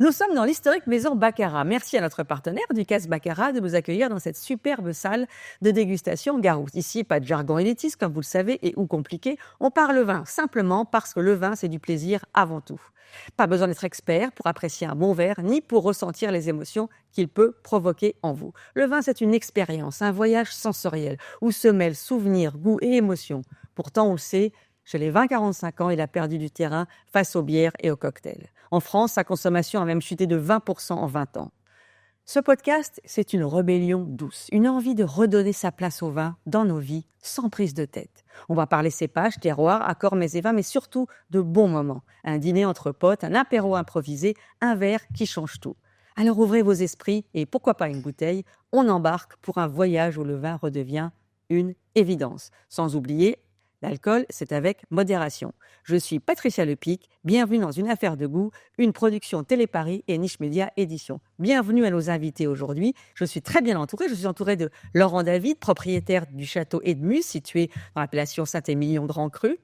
Nous sommes dans l'historique maison Baccarat. Merci à notre partenaire Ducasse Baccarat de nous accueillir dans cette superbe salle de dégustation Garouste. Ici, pas de jargon élitiste, comme vous le savez, et ou compliqué. On parle vin simplement parce que le vin, c'est du plaisir avant tout. Pas besoin d'être expert pour apprécier un bon verre, ni pour ressentir les émotions qu'il peut provoquer en vous. Le vin, c'est une expérience, un voyage sensoriel, où se mêlent souvenirs, goûts et émotions. Pourtant, on le sait, chez les 20-45 ans, il a perdu du terrain face aux bières et aux cocktails. En France, sa consommation a même chuté de 20% en 20 ans. Ce podcast, c'est une rébellion douce, une envie de redonner sa place au vin dans nos vies, sans prise de tête. On va parler cépages, terroirs, accords, mets et vins, mais surtout de bons moments. Un dîner entre potes, un apéro improvisé, un verre qui change tout. Alors ouvrez vos esprits et pourquoi pas une bouteille, on embarque pour un voyage où le vin redevient une évidence. Sans oublier, l'alcool, c'est avec modération. Je suis Patricia Lepic, bienvenue dans Une affaire de goût, une production Téléparis et Niche Média Édition. Bienvenue à nos invités aujourd'hui. Je suis très bien entourée. Je suis entourée de Laurent David, propriétaire du château Edmus, situé dans l'appellation Saint-Émilion de Rancru,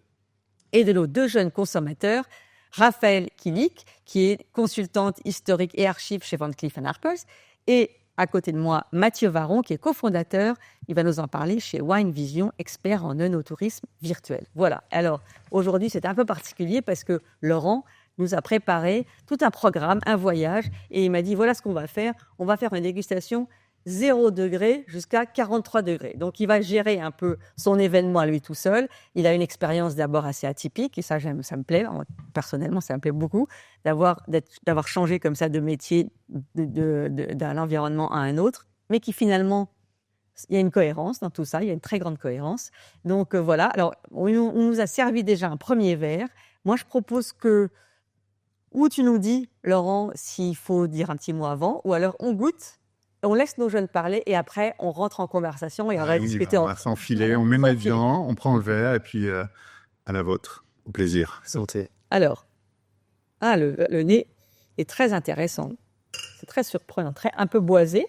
et de nos deux jeunes consommateurs, Raphaël Kilic, qui est consultante historique et archive chez Van Cleef & Arpels, et à côté de moi, Mathieu Varon, qui est cofondateur, il va nous en parler chez Wine Vision, expert en œnotourisme virtuel. Voilà, alors aujourd'hui c'est un peu particulier parce que Laurent nous a préparé tout un programme, un voyage, et il m'a dit voilà ce qu'on va faire, on va faire une dégustation 0 degré jusqu'à 43 degrés. Donc il va gérer un peu son événement à lui tout seul. Il a une expérience d'abord assez atypique, et ça me plaît, personnellement ça me plaît beaucoup, d'avoir changé comme ça de métier d'un environnement à un autre, mais qui finalement, il y a une cohérence dans tout ça, il y a une très grande cohérence. Donc voilà, alors on nous a servi déjà un premier verre. Moi je propose que, ou tu nous dis, Laurent, s'il faut dire un petit mot avant, ou alors on goûte, on laisse nos jeunes parler et après on rentre en conversation et on va discuter. On va s'enfiler, on met ma viande, on prend le verre et puis à la vôtre. Au plaisir. Santé. Alors, le nez est très intéressant. C'est très surprenant, un peu boisé.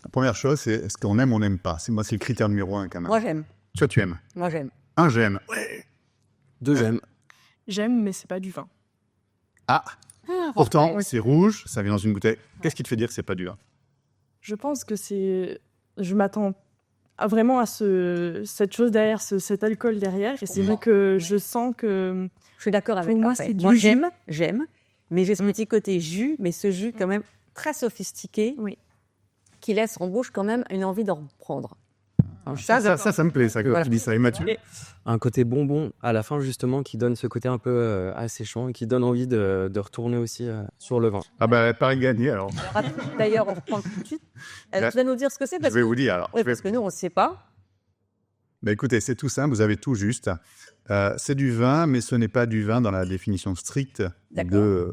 La première chose, c'est est-ce qu'on aime ou on n'aime pas. C'est le critère numéro 1 quand même. Moi j'aime. Toi, tu aimes. Moi j'aime. Un, j'aime. Ouais. 2, j'aime. J'aime, mais c'est pas du vin. Ah, pourtant, c'est rouge, ça vient dans une bouteille. Qu'est-ce qui te fait dire que c'est pas du vin? Je pense que c'est... Je m'attends vraiment à cette chose derrière, cet alcool derrière. Et c'est vrai que je sens que... Je suis d'accord avec moi, Raphaël. c'est du Moi, jus. j'aime, mais j'ai ce petit côté jus, mais ce jus quand même très sophistiqué, Oui. qui laisse en bouche quand même une envie d'en reprendre. Ça me plaît, ça, quand tu dis ça. Et Mathieu? Un côté bonbon à la fin, justement, qui donne ce côté un peu asséchant et qui donne envie de retourner aussi sur le vin. Ah bah, Paris gagné, alors. D'ailleurs, on reprend tout de suite. Tu vas nous dire ce que c'est Je vais vous dire, alors. Oui, parce que nous, on ne sait pas. Bah, écoutez, c'est tout simple, vous avez tout juste. C'est du vin, mais ce n'est pas du vin dans la définition stricte de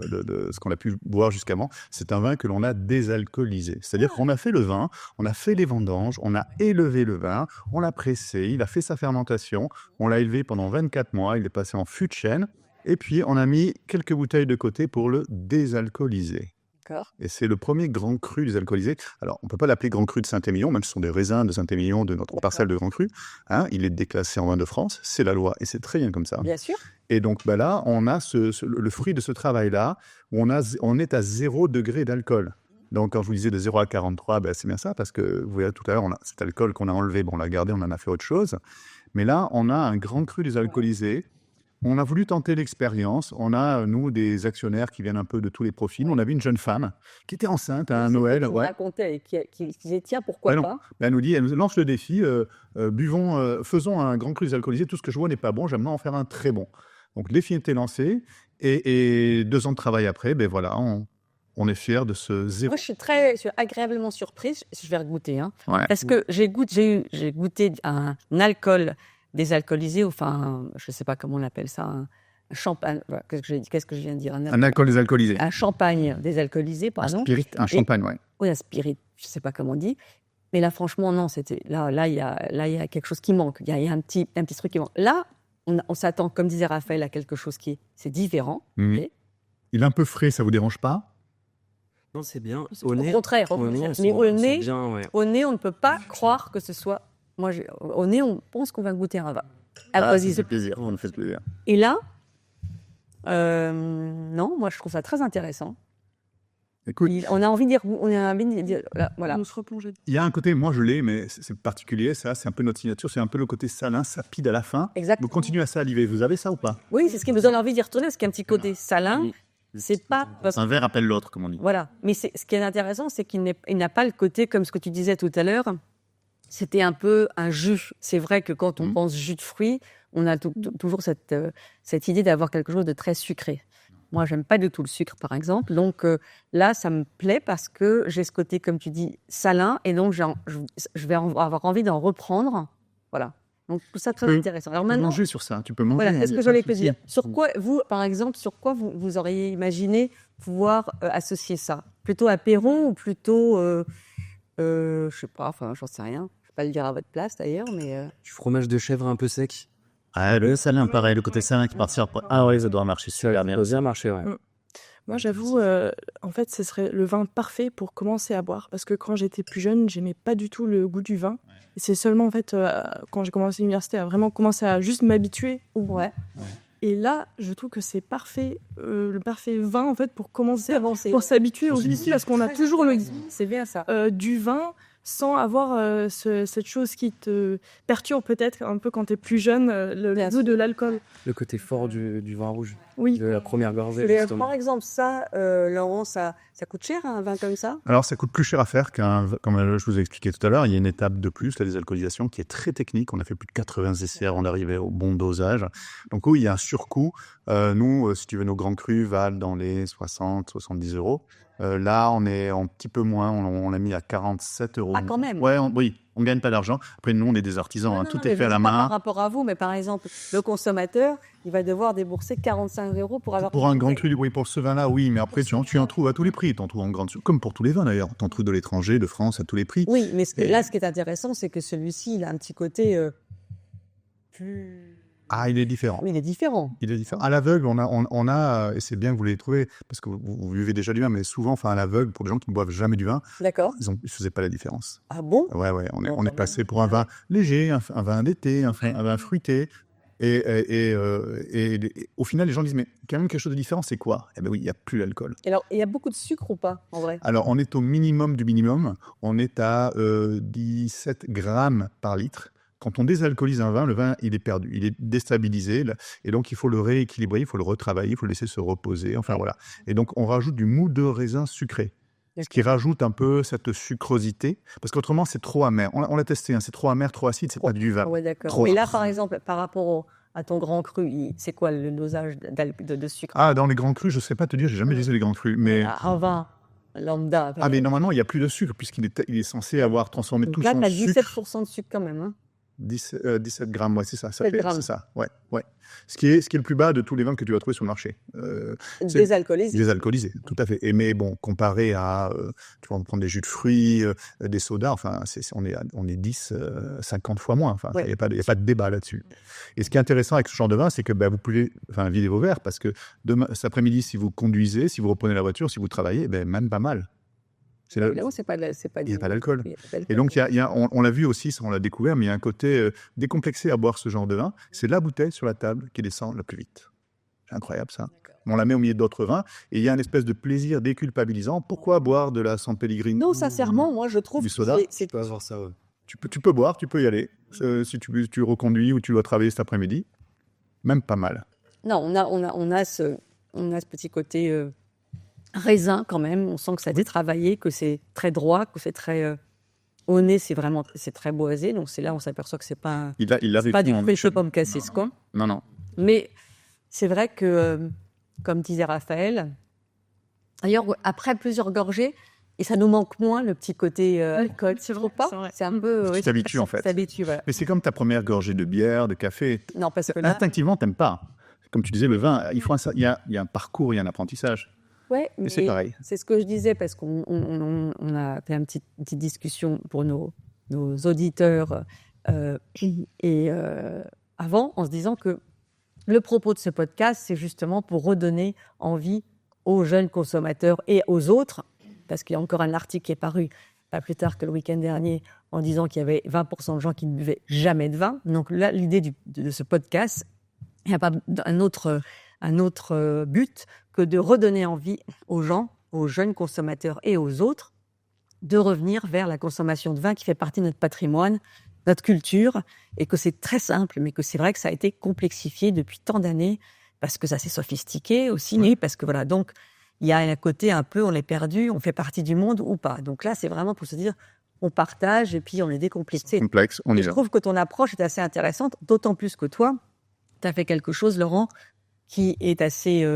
ce qu'on a pu boire jusqu'avant. C'est un vin que l'on a désalcoolisé. C'est-à-dire qu'on a fait le vin, on a fait les vendanges, on a élevé le vin, on l'a pressé, il a fait sa fermentation, on l'a élevé pendant 24 mois, il est passé en fût de chêne, et puis on a mis quelques bouteilles de côté pour le désalcooliser. D'accord. Et c'est le premier grand cru désalcoolisé. Alors, on ne peut pas l'appeler grand cru de Saint-Émilion, même si ce sont des raisins de Saint-Émilion, de notre parcelle de grand cru. Hein, il est déclassé en vin de France, c'est la loi, et c'est très bien comme ça. Bien sûr. Et donc là, on a le fruit de ce travail-là, où on est à 0 degré d'alcool. Donc, quand je vous disais de 0 à 43, c'est bien ça, parce que vous voyez tout à l'heure, cet alcool qu'on a enlevé, on l'a gardé, on en a fait autre chose. Mais là, on a un grand cru désalcoolisé. On a voulu tenter l'expérience. On a, nous, des actionnaires qui viennent un peu de tous les profils. On avait une jeune femme qui était enceinte à un Noël. On racontait, qui disait, tiens, pourquoi pas. Elle nous lance le défi, faisons un grand cru désalcoolisé. Tout ce que je vois n'est pas bon, j'aimerais en faire un très bon. Donc, le défi était lancé. Et 2 ans de travail après, voilà, on est fiers de ce 0. Moi, je suis agréablement surprise. Je vais goûter, hein, Ouais. parce que j'ai goûté un alcool désalcoolisé, enfin, je ne sais pas comment on appelle ça, un champagne. Voilà, qu'est-ce que je viens de dire? Un alcool désalcoolisé. Un champagne désalcoolisé, pardon. Un champagne, oui. Oui, un spirit, je ne sais pas comment on dit. Mais là, franchement, non, là, il y a quelque chose qui manque. Il y a un petit truc qui manque. Là, on s'attend, comme disait Raphaël, à quelque chose c'est différent. Mmh. Il est un peu frais, ça vous dérange pas? Non, c'est bien. Au contraire. Au nez, mais au nez, bien, ouais. on ne peut pas croire que ce soit Moi, au nez, on pense qu'on va goûter un vin. Ça fait plaisir, on nous fait plaisir. Et là, non, moi, je trouve ça très intéressant. Écoute, On a envie de dire, voilà. On se replonger. il y a un côté, moi je l'ai, mais c'est particulier, ça, c'est un peu notre signature, c'est un peu le côté salin, sapide à la fin. Exactement. Vous continuez à saliver, vous avez ça ou pas? Oui, c'est ce qui me donne envie d'y retourner, parce qu'il y a un petit côté salin. C'est pas... Un verre appelle l'autre, comme on dit. Voilà. Mais ce qui est intéressant, c'est qu'il n'a pas le côté, comme ce que tu disais tout à l'heure, c'était un peu un jus. C'est vrai que quand on pense jus de fruits, on a toujours cette idée d'avoir quelque chose de très sucré. Moi, j'aime pas du tout le sucre, par exemple. Donc là, ça me plaît parce que j'ai ce côté, comme tu dis, salin. Et donc, je vais avoir envie d'en reprendre. Voilà. Donc, tout ça, très intéressant. Alors Tu peux maintenant, manger sur ça, tu peux manger. voilà, hein, est-ce y a que pas de j'allais souci. te dire sur quoi, vous, par exemple, vous auriez imaginé pouvoir associer ça? Plutôt apéro ou plutôt, je sais pas, enfin, j'en sais rien. Je vais pas le dire à votre place, d'ailleurs, mais... Du fromage de chèvre un peu sec. Ah, le salin, pareil, le côté salin qui part sur... Ah oui, ça doit marcher super bien. Ça doit bien marcher, ouais. Moi, j'avoue, en fait, ce serait le vin parfait pour commencer à boire. Parce que quand j'étais plus jeune, j'aimais pas du tout le goût du vin. Et c'est seulement, en fait, quand j'ai commencé l'université, à vraiment commencer à juste m'habituer. Ouais. Et là, je trouve que c'est parfait, le parfait vin, en fait, pour commencer, avancer. pour s'habituer au whisky. Parce qu'on a toujours C'est bien ça. du vin sans avoir cette chose qui te perturbe peut-être un peu quand tu es plus jeune, le Bien goût sûr. de l'alcool. Le côté fort du vin rouge. Oui. De la première gorgée, Mais, justement. par exemple, ça, Laurent, ça coûte cher, un vin comme ça? Alors, ça coûte plus cher à faire comme je vous ai expliqué tout à l'heure. Il y a une étape de plus, la désalcoolisation, qui est très technique. On a fait plus de 80 essais avant d'arriver au bon dosage. Donc, oui, il y a un surcoût. Nous, si tu veux, nos grands crus valent dans les 60, 70 euros. Là, on est un petit peu moins. On l'a mis à 47 euros. Ah, quand même. Ouais, oui, on gagne pas d'argent. Après, nous, on est des artisans. Non, Tout non, est mais fait à je la dis pas main. Par rapport à vous, mais par exemple, le consommateur, il va devoir débourser 45 euros pour avoir... Pour un grand cru, oui, pour ce vin-là, oui, mais après, tu en trouves à tous les prix. Tu en trouves en grande, comme pour tous les vins d'ailleurs. Tu en trouves de l'étranger, de France, à tous les prix. Oui, mais Et- là, ce qui est intéressant, c'est que celui-ci, il a un petit côté plus... Ah, il est différent. Mais il est différent. Il est différent. À l'aveugle, on a, et c'est bien que vous l'ayez trouvé, parce que vous buvez déjà du vin, mais souvent, enfin, à l'aveugle, pour les gens qui ne boivent jamais du vin, D'accord. ils ne faisaient pas la différence. Ah bon? Ouais, on Bon, est quand passé pour un vin léger, un vin d'été, un vin fruité. Et au final, les gens disent, mais quand même quelque chose de différent, c'est quoi? Eh bien oui, il n'y a plus l'alcool. Et alors, il y a beaucoup de sucre ou pas, en vrai? Alors, on est au minimum du minimum. On est à 17 grammes par litre. Quand on désalcoolise un vin, le vin, il est perdu, il est déstabilisé. Et donc, il faut le rééquilibrer, il faut le retravailler, il faut le laisser se reposer. Enfin, voilà. Et donc, on rajoute du mou de raisin sucré. Ce qui rajoute un peu cette sucrosité. Parce qu'autrement, c'est trop amer. On l'a testé, hein, c'est trop amer, trop acide, c'est pas du vin. Ah ouais, d'accord. Trop. Mais là, par exemple, par rapport à ton grand cru, c'est quoi le dosage de sucre? Ah, dans les grands crus, je ne sais pas te dire, j'ai jamais lisé les grands crus. Mais... Un vin lambda. Ah, mais normalement, il n'y a plus de sucre, puisqu'il est censé avoir transformé Donc tout là, son tu as sucre. 17% de sucre quand même. Hein. 17 grammes, ouais, c'est ça. 17 grammes. C'est ça, ouais. Ce qui est le plus bas de tous les vins que tu vas trouver sur le marché. C'est Désalcoolisé. désalcoolisé, tout à fait. Mais bon, comparé à, tu vas prendre des jus de fruits, des sodas, enfin, on est 10, 50 fois moins. Enfin, il n'y a pas de débat là-dessus. Et ce qui est intéressant avec ce genre de vin, c'est que vous pouvez vider vos verres, parce que cet après-midi, si vous conduisez, si vous reprenez la voiture, si vous travaillez, même pas mal. Évidemment, c'est pas Il n'y a pas d'alcool. Il y a pas d'alcool. Et donc, on l'a vu aussi, on l'a découvert, mais il y a un côté décomplexé à boire ce genre de vin. C'est la bouteille sur la table qui descend le plus vite. C'est incroyable, ça. On la met au milieu d'autres vins, et il y a une espèce de plaisir déculpabilisant. Pourquoi boire de la San Pellegrino? Non, sincèrement, moi, je trouve Du soda. que Tu peux avoir ça, ouais. Tu peux boire, tu peux y aller. Si tu reconduis ou tu dois travailler cet après-midi, même pas mal. Non, on a ce petit côté raisin quand même. On sent que ça a été travaillé, que c'est très droit, que c'est très au nez, c'est très boisé. Donc c'est là on s'aperçoit que c'est pas Il l'avait pas fait du en- pêche pomme cassis, quoi. Non. Mais c'est vrai que, comme disait Raphaël, d'ailleurs après plusieurs gorgées, et ça nous manque moins le petit côté alcool. c'est Tu vrai, trouves pas? c'est vrai. C'est un peu. Tu t'habitues, en fait. Tu t'habitues, voilà. Mais c'est comme ta première gorgée de bière, de café. Non, parce que là, Instinctivement, t'aimes pas. Comme tu disais, le vin, il y a un parcours, il y a un apprentissage. ouais, Mais c'est pareil. C'est ce que je disais parce qu'on a fait une petite discussion pour nos auditeurs avant en se disant que le propos de ce podcast, c'est justement pour redonner envie aux jeunes consommateurs et aux autres, parce qu'il y a encore un article qui est paru pas plus tard que le week-end dernier en disant qu'il y avait 20% de gens qui ne buvaient jamais de vin. Donc là, l'idée de ce podcast, il n'y a pas un autre but que de redonner envie aux gens, aux jeunes consommateurs et aux autres, de revenir vers la consommation de vin qui fait partie de notre patrimoine, notre culture, et que c'est très simple, mais que c'est vrai que ça a été complexifié depuis tant d'années, parce que ça s'est sophistiqué aussi, oui, parce que voilà, donc il y a un côté un peu, on est perdu, on fait partie du monde ou pas. Donc là, c'est vraiment pour se dire, on partage et puis on est décomplexé. Complexe, on y Je va. trouve que ton approche est assez intéressante, d'autant plus que toi, tu as fait quelque chose, Laurent, qui est assez,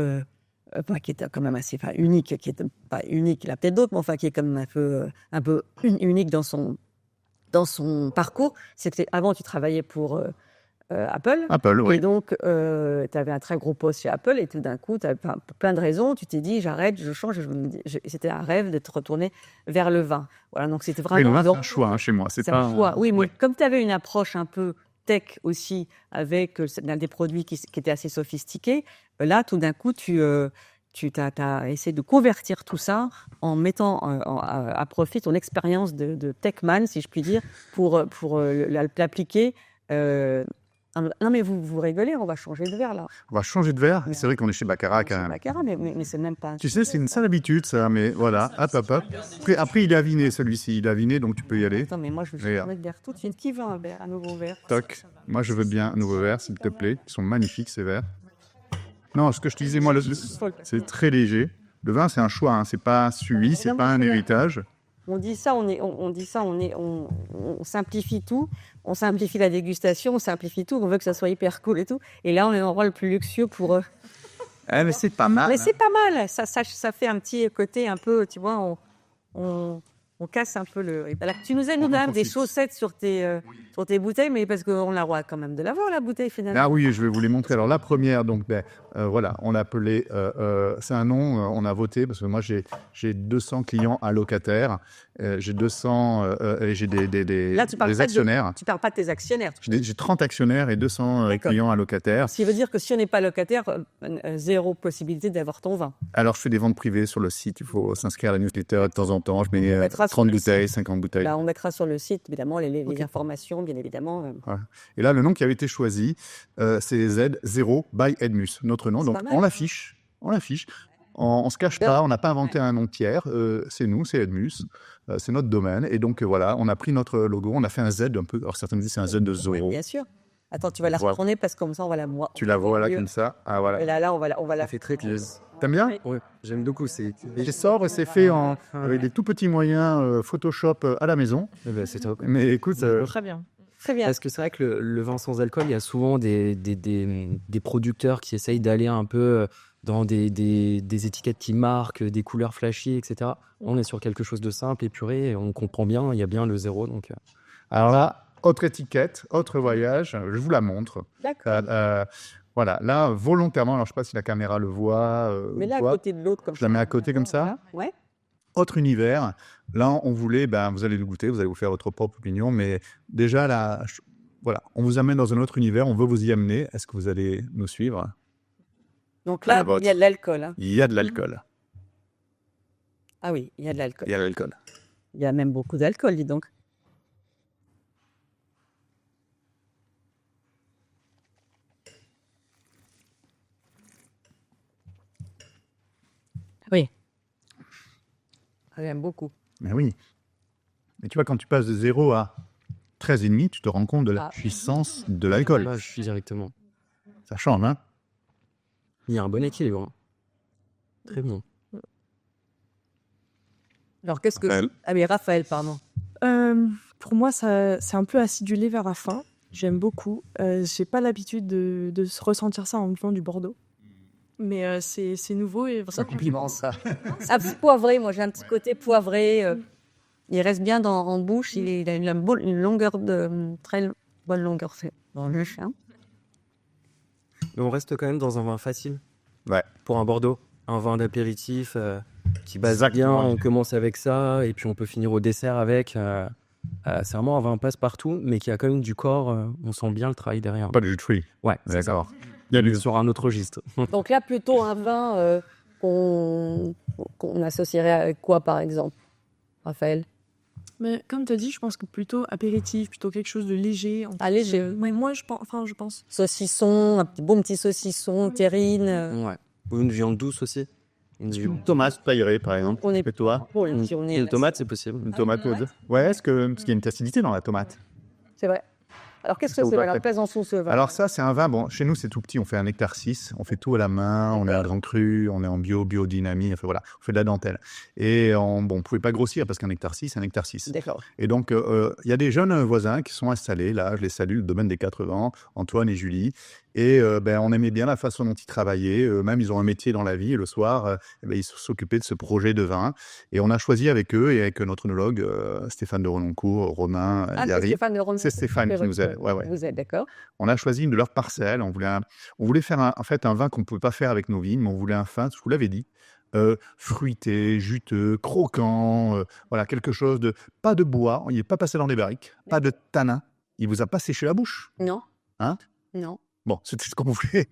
qui est quand même assez, unique, qui est pas unique, il y en a peut-être d'autres, mais enfin qui est quand même un peu unique dans son parcours. C'est que avant, tu travaillais pour Apple. Apple, oui. Et donc, tu avais un très gros poste chez Apple et tout d'un coup, pour plein de raisons, tu t'es dit, j'arrête, je change. C'était un rêve de te retourner vers le vin. Voilà, donc c'était Oui, vraiment... le vin, c'est un choix chez moi. C'est un choix. Oui, mais comme tu avais une approche un peu tech aussi, avec des produits qui étaient assez sophistiqués, là, tout d'un coup, tu as essayé de convertir tout ça en mettant à profit ton expérience de techman, si je puis dire, pour l'appliquer. Non, mais vous rigolez, on va changer de verre, là. On va changer de verre. C'est vrai qu'on est chez Baccarat quand même. Baccarat, mais c'est même pas... Tu sais, c'est une sale habitude, ça, mais voilà, hop. Après, il est aviné, celui-ci. Il est aviné, donc tu peux y aller. Attends, mais moi, je vais changer de verre tout de suite. Qui veut un nouveau verre? Toc. Moi, je veux bien un nouveau verre, s'il te plaît. Ils sont magnifiques, ces verres. Non, ce que je te disais, moi, c'est très léger. Le vin, c'est un choix, hein. C'est pas suivi, c'est pas un héritage. On dit ça, on simplifie tout, on simplifie la dégustation, on simplifie tout, on veut que ça soit hyper cool et tout. Et là, on est dans l'endroit le plus luxueux pour... Mais c'est pas mal. Mais c'est pas mal, ça fait un petit côté un peu, tu vois, on casse un peu le... Alors, tu nous as donné des chaussettes sur tes bouteilles, mais parce qu'on a le droit quand même de l'avoir, la bouteille, finalement. Ah oui, je vais vous les montrer. Alors la première, donc, voilà, on l'a appelée, c'est un nom, on a voté, parce que moi j'ai 200 clients allocataires, j'ai 200, et j'ai Là, tu parles des pas actionnaires. Tu parles pas de tes actionnaires. J'ai 30 actionnaires et 200 D'accord. clients allocataires. Ce qui veut dire que si on n'est pas locataire, zéro possibilité d'avoir ton vin. Alors je fais des ventes privées sur le site, il faut s'inscrire à la newsletter de temps en temps, je mets 30 bouteilles, 50 bouteilles. Là, on mettra sur le site, évidemment, les informations, bien évidemment. Voilà. Et là, le nom qui avait été choisi, c'est Z0 by Edmus, notre nom. C'est Donc, pas mal. on l'affiche. On se cache pas, on n'a pas inventé un nom tiers. C'est nous, c'est Edmus. C'est notre domaine. Et donc, voilà, on a pris notre logo, on a fait un Z un peu. Alors, certains me disent c'est un Z de Zorro. Bien sûr. Attends, tu vas la Voilà. retourner parce que comme ça, on va la voir. Tu la vois là, comme ça. Ah, voilà. Et là, on va la Ça fait très classe. T'aimes bien? Ouais, j'aime beaucoup. C'est Je sors et c'est fait avec des tout petits moyens Photoshop à la maison. Eh ben, c'est top. Mais écoute, Très bien. Très bien. Parce que c'est vrai que le vin sans alcool, il y a souvent des producteurs qui essayent d'aller un peu dans des étiquettes qui marquent, des couleurs flashy, etc. On est sur quelque chose de simple, épuré, et on comprend bien, il y a bien le zéro. Donc, alors là, autre étiquette, autre voyage, je vous la montre. D'accord. Voilà, là, volontairement, alors je ne sais pas si la caméra le voit. Mais là, à voit. côté de l'autre, comme Je la mets à côté comme ça. Voilà. Ouais. Autre univers. Là, on voulait, vous allez le goûter, vous allez vous faire votre propre opinion, mais déjà, là, voilà, on vous amène dans un autre univers, on veut vous y amener. Est-ce que vous allez nous suivre? Donc là, il y a de l'alcool. Hein. Il y a de l'alcool. Ah oui, il y a de l'alcool. Il y a de l'alcool. Il y a même beaucoup d'alcool, dis donc. Oui. J'aime beaucoup. Mais oui. Mais tu vois, quand tu passes de 0 à 13,5, tu te rends compte de la Ah. puissance de l'alcool. là, je suis directement. Ça change, hein? Il y a un bon équilibre. Hein. Très bon. Alors, qu'est-ce que... Raphaël. Ah mais Raphaël, pardon. Pour moi, c'est un peu acidulé vers la fin. J'aime beaucoup. J'ai pas l'habitude de se ressentir ça en buvant du Bordeaux. Mais c'est nouveau et C'est un vraiment... compliment, ça. Ah, poivré, moi, j'ai un petit côté poivré. Il reste bien en bouche. Il a une longueur très bonne longueur. C'est dans le chien. Mais on reste quand même dans un vin facile. Ouais. Pour un Bordeaux. Un vin d'apéritif qui base Exactement. bien. On commence avec ça et puis on peut finir au dessert avec. C'est vraiment un vin passe-partout, mais qui a quand même du corps. On sent bien le travail derrière. Pas du jus de fruits. Ouais, c'est ça. D'accord. Il y a du... Sur un autre registre. Donc là, plutôt un vin qu'on associerait avec quoi, par exemple, Raphaël? Mais comme tu as dit, je pense que plutôt apéritif, plutôt quelque chose de léger. En Ah, plus, léger. ouais, moi, je pense. Saucisson, bon petit saucisson, terrine. Ouais. Ou une viande douce aussi. Une viande. Tomate paillerie, par exemple. On est Et toi? bon, et puis on Et est le tomate, c'est possible. Une tomate ou deux? Ouais, parce qu'il y a une acidité dans la tomate. C'est vrai. Alors, qu'est-ce Ça que vous c'est? doit Alors, être- présentons ce vin. Alors ça, c'est un vin, bon, chez nous, c'est tout petit, on fait 1,6 hectare, on fait tout à la main, on est en grand cru, on est en biodynamie, enfin voilà, on fait de la dentelle. Et bon, on ne pouvait pas grossir parce qu'un hectare 6, 1,6 hectare. D'accord. Et donc, il y a des jeunes voisins qui sont installés, là, je les salue, le domaine des 4 vents, Antoine et Julie. Et on aimait bien la façon dont ils travaillaient. Eux-mêmes, ils ont un métier dans la vie. Et le soir, ils s'occupaient de ce projet de vin. Et on a choisi avec eux et avec notre œnologue, Stéphane de Renoncourt, Romain, Ah, c'est Yari. Stéphane de Romain. C'est Stéphane qui nous aide. Ouais, ouais. Vous êtes d'accord. On a choisi une de leurs parcelles. On voulait faire en fait un vin qu'on ne pouvait pas faire avec nos vignes, mais on voulait un vin, je vous l'avais dit, fruité, juteux, croquant, voilà, quelque chose de... Pas de bois, il n'est pas passé dans des barriques, pas de tanin. Il vous a pas séché la bouche. Non. Hein? Non. Bon, c'était ce qu'on voulait.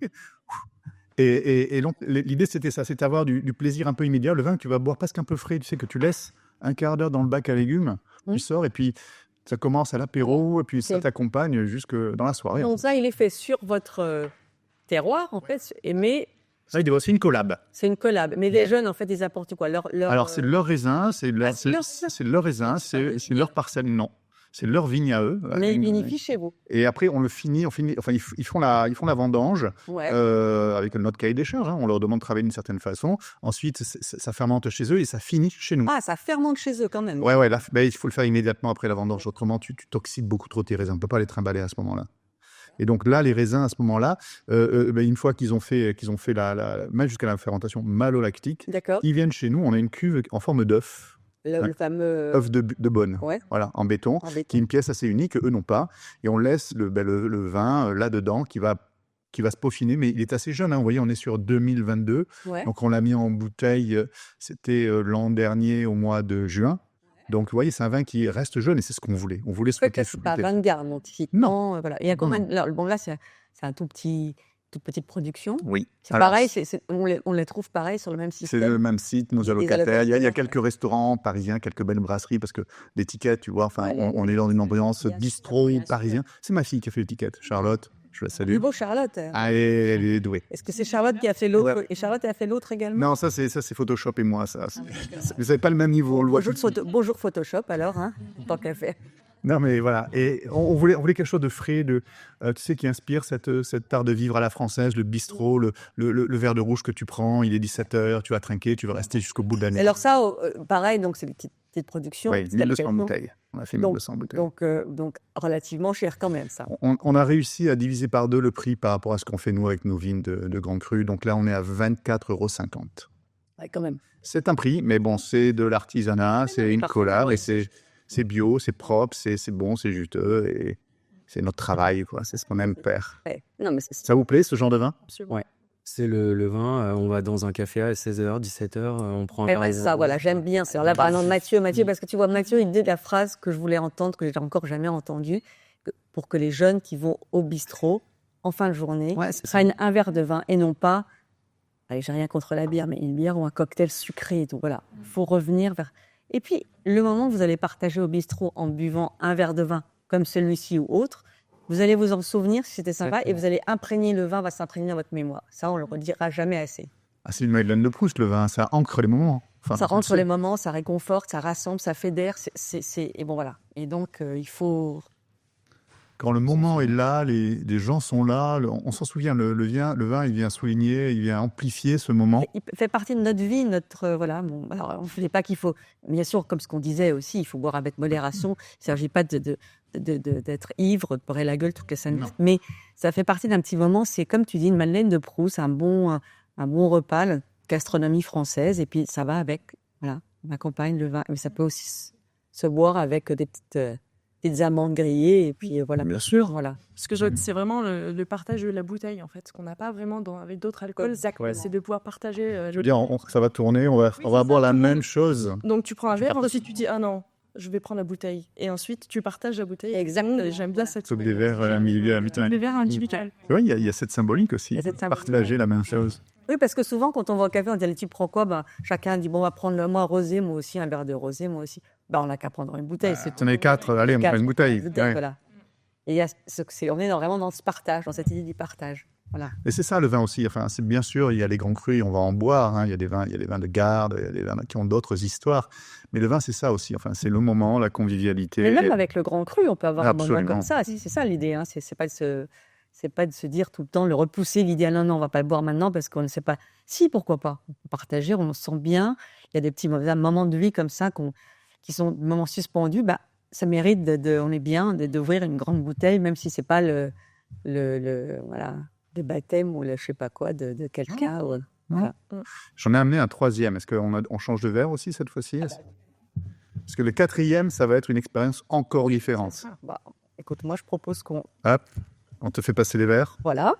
Et donc, l'idée, c'était ça, c'était avoir du plaisir un peu immédiat. Le vin que tu vas boire presque un peu frais, tu sais, que tu laisses un quart d'heure dans le bac à légumes, tu sors, et puis ça commence à l'apéro, et puis ça C'est- t'accompagne jusque dans la soirée. Donc ça, il est fait sur votre terroir, en fait, mais Ça, il y a aussi une collab. c'est une collab. Mais les jeunes, en fait, ils apportent quoi? Alors, c'est leur raisin, c'est leur raisin, c'est leur parcelle, non. C'est leur vigne à eux. Mais ils vinifient chez vous. Et après, on finit, enfin, ils font la vendange Ouais. avec notre cahier des charges. On leur demande de travailler d'une certaine façon. Ensuite, ça fermente chez eux et ça finit chez nous. Ah, ça fermente chez eux quand même. Ouais, là, il faut le faire immédiatement après la vendange. Autrement, tu toxiques beaucoup trop tes raisins. On ne peut pas les trimballer à ce moment-là. Et donc là, les raisins, à ce moment-là, une fois qu'ils ont fait même jusqu'à la fermentation malolactique, D'accord. ils viennent chez nous. On a une cuve en forme d'œuf. Le fameux œuf de bonne, ouais, voilà, en béton, en béton. qui est une pièce assez unique, eux n'ont pas. Et on laisse le vin là-dedans qui va se peaufiner, mais il est assez jeune, hein, vous voyez, on est sur 2022, Ouais. donc on l'a mis en bouteille, c'était l'an dernier au mois de juin. Donc vous voyez, c'est un vin qui reste jeune et c'est ce qu'on voulait. On voulait ce Peut-être côté que c'est pas fruité. vin de garde, donc typiquement, voilà. Il y a quand même, alors, bon là, c'est un toute petite production. Oui. C'est Alors, pareil, on les trouve pareil sur le même c'est système. le même site, nos Les allocataires. Il y a allocataires. quelques restaurants parisiens, quelques belles brasseries, parce que l'étiquette, tu vois, enfin, Ouais, on est dans une ambiance bien sûr, bistrot bien sûr. parisien. C'est ma fille qui a fait l'étiquette, Charlotte. Je la salue. Du beau Charlotte. Ah, elle est douée. Est-ce que c'est Charlotte qui a fait l'autre? Ouais. Et Charlotte a fait l'autre également? Non, ça c'est Photoshop et moi. Ça, vous n'avez pas le même niveau, on le voit. Bonjour Photoshop alors, hein, tant qu'à faire. Non, mais voilà. Et on voulait quelque chose de frais, tu sais, qui inspire cette art de vivre à la française, le bistrot, le verre de rouge que tu prends, il est 17h, tu vas trinquer, tu vas rester jusqu'au bout de l'année. Alors ça, pareil, donc c'est des petites productions. Oui, C'est 1200 quel- bouteilles. On a fait 1200 bouteilles. Donc relativement cher quand même, ça. On a réussi à diviser par 2 le prix par rapport à ce qu'on fait nous avec nos vignes de Grand Cru. Donc là, on est à 24,50 €. Ouais, quand même. C'est un prix, mais bon, c'est de l'artisanat, c'est une parfait, collab ouais. et c'est bio, c'est propre, c'est bon, c'est juteux et c'est notre travail, quoi. C'est ce qu'on aime faire. Ouais. Non, mais Ça vous plaît, ce genre de vin? Absolument. Ouais. C'est le vin, on va dans un café à 16h, 17h, on prend un ouais, verre. ça, voilà, j'aime bien. C'est là, par exemple, Mathieu, parce que tu vois, Mathieu, il dit la phrase que je voulais entendre, que j'ai encore jamais entendue, pour que les jeunes qui vont au bistrot en fin de journée Ouais, c'est ça. prennent un verre de vin et non pas, allez, j'ai rien contre la bière, mais une bière ou un cocktail sucré et tout. Voilà, il faut revenir vers. Et puis, le moment où vous allez partager au bistrot en buvant un verre de vin comme celui-ci ou autre, vous allez vous en souvenir si c'était sympa et vous allez imprégner, le vin va s'imprégner dans votre mémoire. Ça, on le redira jamais assez. Ah, c'est une Madeleine de Proust, le vin. Ça ancre les moments. Enfin, Ça rentre tu sur sais. les moments, ça réconforte, ça rassemble, ça fédère. Et bon, voilà. Et donc, il faut. Quand le moment est là, les gens sont là, on s'en souvient. Le vin, il vient souligner, il vient amplifier ce moment. Il fait partie de notre vie, voilà. Bon, alors, on ne fait pas qu'il faut. Bien sûr, comme ce qu'on disait aussi, il faut boire avec modération. Il ne s'agit pas d'être ivre, de beurrer la gueule toutes les 5 minutes. Mais ça fait partie d'un petit moment. C'est comme tu dis, une Madeleine de Proust, un bon repas, la gastronomie française. Et puis ça va avec. Voilà, on accompagne le vin. Mais ça peut aussi se boire avec des petites amandes grillées. Et puis voilà. Bien sûr. Voilà. Ce que c'est vraiment le partage de la bouteille, en fait, ce qu'on n'a pas vraiment avec d'autres alcools. Exactement. C'est de pouvoir partager. Je veux dire, ça va tourner, on va boire la même chose. Donc tu prends un verre, ensuite tu dis ah non, je vais prendre la bouteille. Et ensuite tu partages la bouteille. Exactement. J'aime bien cette. Sauf des verres individuels. Des verres individuels. Tu vois, il y a cette symbolique aussi. Il y a cette symbolique. Partager la même chose. Oui, parce que souvent, quand on va au café, on dit, allez, tu prends quoi? Chacun dit, bon, on va prendre moi rosé, moi aussi, un verre de rosé, moi aussi. on n'a qu'à prendre une bouteille. C'est On est 4, allez, on prend une bouteille. Ouais. Voilà. Et on est vraiment dans ce partage, dans cette idée du partage. Voilà. Et c'est ça le vin aussi. Enfin, c'est bien sûr, il y a les grands crus, on va en boire. Il y a des vins de garde, il y a des vins qui ont d'autres histoires. Mais le vin, c'est ça aussi. Enfin, c'est le moment, la convivialité. Mais même avec le grand cru, on peut avoir un moment Absolument. comme ça. C'est ça l'idée. Hein. C'est pas de se dire tout le temps, le repousser, l'idée, non, on va pas le boire maintenant parce qu'on ne sait pas. Si, pourquoi pas. On peut partager, on se sent bien. Il y a des petits moments de vie comme ça qui sont des moments suspendus. Ça mérite on est bien d'ouvrir une grande bouteille, même si c'est pas le baptême ou le je sais pas quoi de quelqu'un. Voilà. J'en ai amené un 3e. Est-ce qu'on change de verre aussi cette fois-ci? Parce que le 4e, ça va être une expérience encore différente. Écoute, moi je propose qu'on... Hop, on te fait passer les verres. Voilà.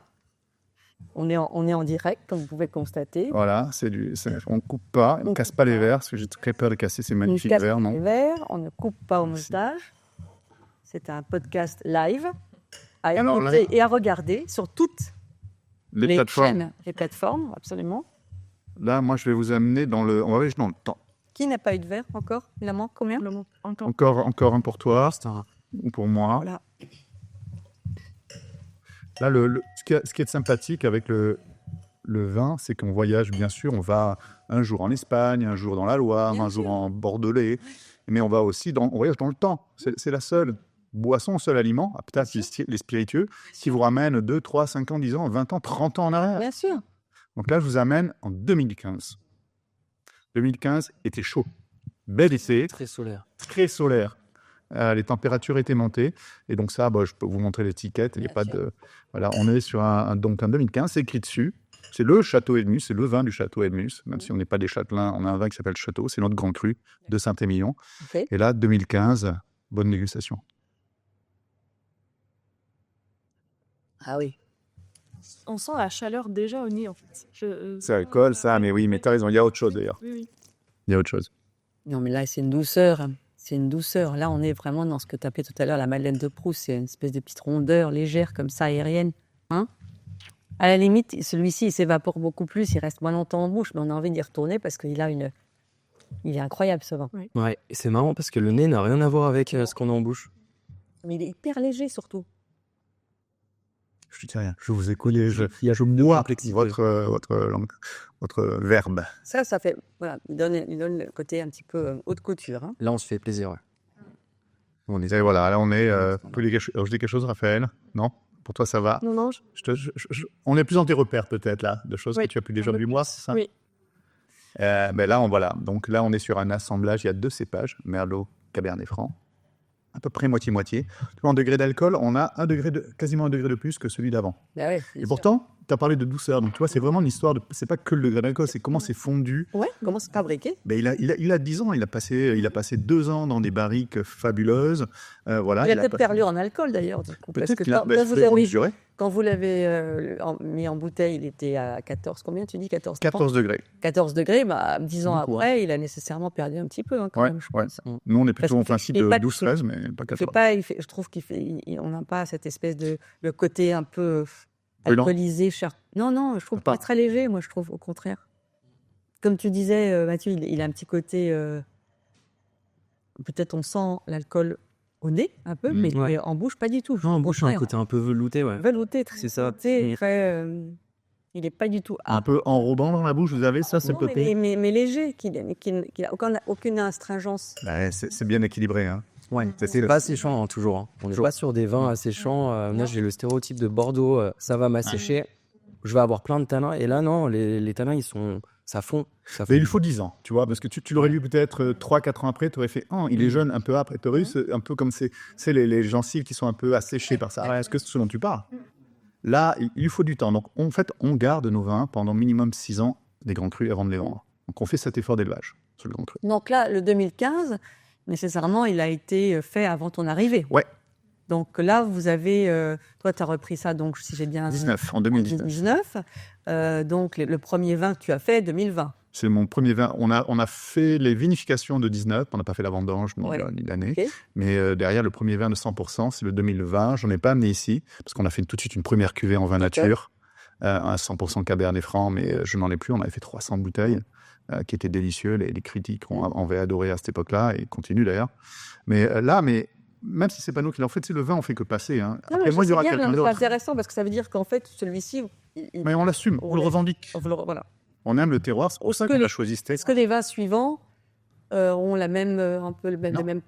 On est en direct, comme vous pouvez le constater. Voilà, on ne coupe pas, on ne casse pas les verres, parce que j'ai très peur de casser ces magnifiques verres. Non. Les verres, on ne coupe pas au montage. C'est un podcast live à écouter et à regarder sur toutes les chaînes, les plateformes, absolument. Là, moi, je vais vous amener on va aller dans le temps. Qui n'a pas eu de verre encore? Il en manque combien? Encore un pour toi, ou pour moi. Voilà. Là, ce qui est sympathique avec le vin, c'est qu'on voyage, bien sûr, on va un jour en Espagne, un jour dans la Loire, un jour en Bordelais, mais on va aussi on voyage dans le temps. C'est la seule boisson, seul aliment, peut-être les spiritueux, qui vous ramène 2, 3, 5 ans, 10 ans, 20 ans, 30 ans en arrière. Bien sûr. Donc là, je vous amène en 2015. 2015 était chaud. Bel été. Très solaire. Très solaire. Les températures étaient montées. Et donc ça, je peux vous montrer l'étiquette. Il n'y a pas de... Voilà, on est sur un 2015, c'est écrit dessus. C'est le Château Edmus, c'est le vin du Château Edmus. Même si on n'est pas des châtelains, on a un vin qui s'appelle Château. C'est notre grand cru de Saint-Émilion. Okay. Et là, 2015, bonne dégustation. Ah oui. On sent la chaleur déjà au nez, en fait. C'est alcool, ça, mais oui, mais t'as raison, il y a autre chose d'ailleurs. Oui. Il y a autre chose. Non, mais là, c'est une douceur. C'est une douceur. Là, on est vraiment dans ce que tu appelais tout à l'heure la Madeleine de Proust. C'est une espèce de petite rondeur légère, comme ça, aérienne. Hein? À la limite, celui-ci, il s'évapore beaucoup plus, il reste moins longtemps en bouche, mais on a envie d'y retourner parce qu'il il est incroyable, ce vin. Oui. Ouais, et c'est marrant parce que le nez n'a rien à voir avec ce qu'on a en bouche. Mais il est hyper léger, surtout. Je ne dis rien, je vous ai collé, je bois votre verbe. Ça fait... Voilà, il donne le côté un petit peu haute couture. Hein. Là, on se fait plaisir. Ouais. On est, voilà, là on est... je dis quelque chose, Raphaël? Non? Pour toi, ça va? Non. On est plus dans tes repères, peut-être, là, de choses que tu as pu déjà vu moi, c'est ça? Oui. Mais là, voilà. Donc là, on est sur un assemblage. Il y a 2 cépages, Merlot, Cabernet Franc, à peu près moitié-moitié. Tu vois, en degré d'alcool, on a quasiment un degré de plus que celui d'avant. Bah ouais, et pourtant, tu as parlé de douceur. Donc tu vois, c'est vraiment une histoire c'est pas que le degré d'alcool, c'est comment c'est fondu. Ouais, comment c'est fabriqué. Il a 10 ans. Il a passé 2 ans dans des barriques fabuleuses. Voilà. Il a peut-être perdu en alcool, d'ailleurs. Peut-être qu'il quand vous l'avez mis en bouteille, il était à 14, combien tu dis 14 degrés. 14 degrés, 10 ans après, il a nécessairement perdu un petit peu. Hein, quand même, je pense. Nous, on est plutôt en principe de 12-13, mais pas 14. Je trouve qu'on n'a pas cette espèce de le côté un peu alcoolisé. Non, je trouve pas très léger, moi, je trouve, au contraire. Comme tu disais, Mathieu, il a un petit côté... peut-être on sent l'alcool au nez, un peu, mais en bouche, pas du tout. Non, en bouche, un côté un peu velouté, ouais. Velouté, très c'est ça. Très, il n'est pas du tout... Un peu enrobant dans la bouche, vous avez ça, ce côté mais léger, qui n'a aucune astringence. C'est bien équilibré, hein. Ouais, c'est pas asséchant, hein, toujours. Hein. On n'est pas sur des vins asséchants. Là, j'ai le stéréotype de Bordeaux, ça va m'assécher. Je vais avoir plein de tanins. Et là, non, les tanins, ça fond. Mais il faut 10 ans, tu vois, parce que tu l'aurais lu peut-être 3-4 ans après, tu aurais fait il est jeune, un peu âpre, et tu aurais eu un peu comme c'est les gencives qui sont un peu asséchées par ça. Est-ce que c'est ce dont tu parles? Là, il faut du temps. Donc, en fait, on garde nos vins pendant minimum 6 ans des grands crus avant de les vendre. Donc, on fait cet effort d'élevage sur le grand cru. Donc là, le 2015, nécessairement, il a été fait avant ton arrivée. Ouais. Donc là, vous avez... toi, tu as repris ça, donc, si j'ai bien... En 2019. Donc, le premier vin que tu as fait, 2020. C'est mon premier vin. On a fait les vinifications de 19. On n'a pas fait la vendange ni l'année. Okay. Mais derrière, le premier vin de 100%, c'est le 2020. Je n'en ai pas amené ici, parce qu'on a fait tout de suite une première cuvée en vin nature, à 100% Cabernet Franc, mais je n'en ai plus. On avait fait 300 bouteilles. qui était délicieux. Les critiques avaient adoré à cette époque-là et continuent d'ailleurs. Mais même si c'est pas nous qui l'en fait, c'est le vin, on fait que passer. Hein. Non, Après, je moi, il y sais aura bien, quelqu'un mais d'autre. c'est intéressant parce que ça veut dire qu'en fait, celui-ci, Mais on l'assume, on le revendique. Voilà. On aime le terroir, c'est pour ça qu'on a choisi ce Est-ce texte. que les vins suivants ont la même, un peu le Non. même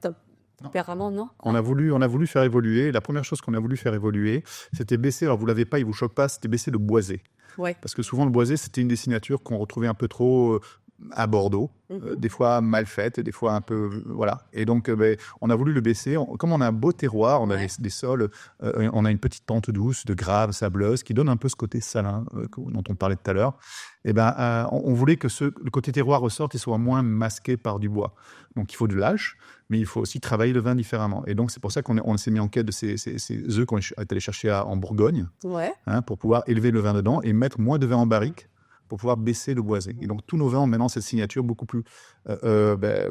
tempérament, non? On a voulu faire évoluer. La première chose qu'on a voulu faire évoluer, c'était baisser. Alors, vous l'avez pas, il vous choque pas, c'était baisser le boisé. Ouais. Parce que souvent, le boisé, c'était une des signatures qu'on retrouvait un peu trop à Bordeaux, des fois mal faite, des fois un peu... voilà. Et donc, on a voulu le baisser. Comme on a un beau terroir, on a des sols, on a une petite pente douce, de grave, sableuse, qui donne un peu ce côté salin dont on parlait tout à l'heure. Et on voulait que le côté terroir ressorte et soit moins masqué par du bois. Donc, il faut de l'âge, mais il faut aussi travailler le vin différemment. Et donc, c'est pour ça qu'on s'est mis en quête de ces œufs qu'on est allé chercher en Bourgogne, Ouais. pour pouvoir élever le vin dedans et mettre moins de vin en barrique pour pouvoir baisser le boisé. Et donc, tous nos vins ont maintenant cette signature beaucoup plus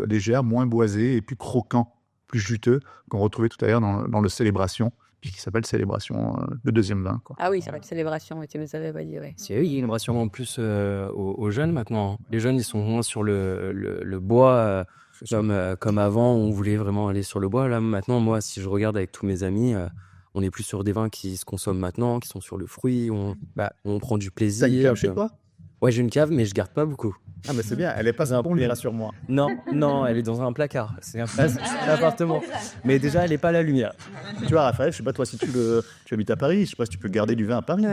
légère, moins boisée et plus croquant, plus juteux, qu'on retrouvait tout à l'heure dans le Célébration, puis qui s'appelle Célébration, le deuxième vin. Quoi. Ah oui, ça va être célébration, mais tu nous avais pas dit, ouais. C'est il y a une relation en plus aux jeunes maintenant. Les jeunes, ils sont moins sur le bois comme avant. On voulait vraiment aller sur le bois. Là, maintenant, moi, si je regarde avec tous mes amis, on est plus sur des vins qui se consomment maintenant, qui sont sur le fruit. On prend du plaisir. T'as une cave chez toi ? Ouais, j'ai une cave, mais je garde pas beaucoup. Ah, mais c'est bien, elle est pas un bon, rassure-moi. Non, elle est dans un placard. C'est un appartement. Mais déjà, elle est pas à la lumière. Tu vois, Raphaël, je sais pas, toi, si tu habites à Paris, je sais pas si tu peux garder du vin à Paris.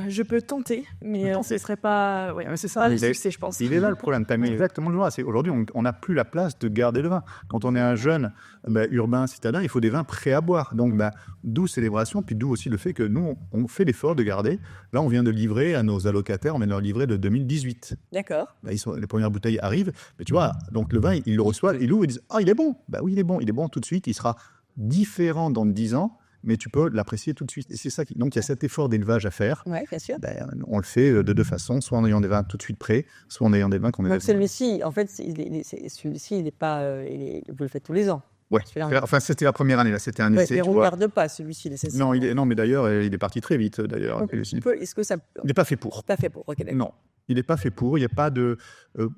Je peux tenter, mais ce serait pas. Ouais, c'est pas le succès, je pense. Il est là le problème. Tu as mis exactement le doigt. Aujourd'hui, on n'a plus la place de garder le vin. Quand on est un jeune urbain, citadin, il faut des vins prêts à boire. Donc, d'où Célébration, puis d'où aussi le fait que nous, on fait l'effort de garder. Là, on vient de livrer à nos allocataires, on vient de leur livrer de 2018. D'accord. Les premières bouteilles arrivent, mais tu vois, donc le vin, ils le reçoivent, ils l'ouvrent, ils disent « Ah, il est bon !» Oui, il est bon tout de suite, il sera différent dans 10 ans, mais tu peux l'apprécier tout de suite. Et c'est ça donc il y a cet effort d'élevage à faire. Oui, bien sûr. On le fait de deux façons, soit en ayant des vins tout de suite prêts, soit en ayant des vins qu'on élève. Donc celui-ci, en fait, celui-ci, il n'est pas... vous le faites tous les ans. Ouais. Enfin, c'était la première année, là, c'était un essai. Mais on ne regarde pas celui-ci, nécessairement. Non, mais d'ailleurs, il est parti très vite, d'ailleurs. Est-ce que ça... Il n'est pas fait pour. Pas fait pour, ok. Non. Il n'est pas fait pour, il n'y a pas de...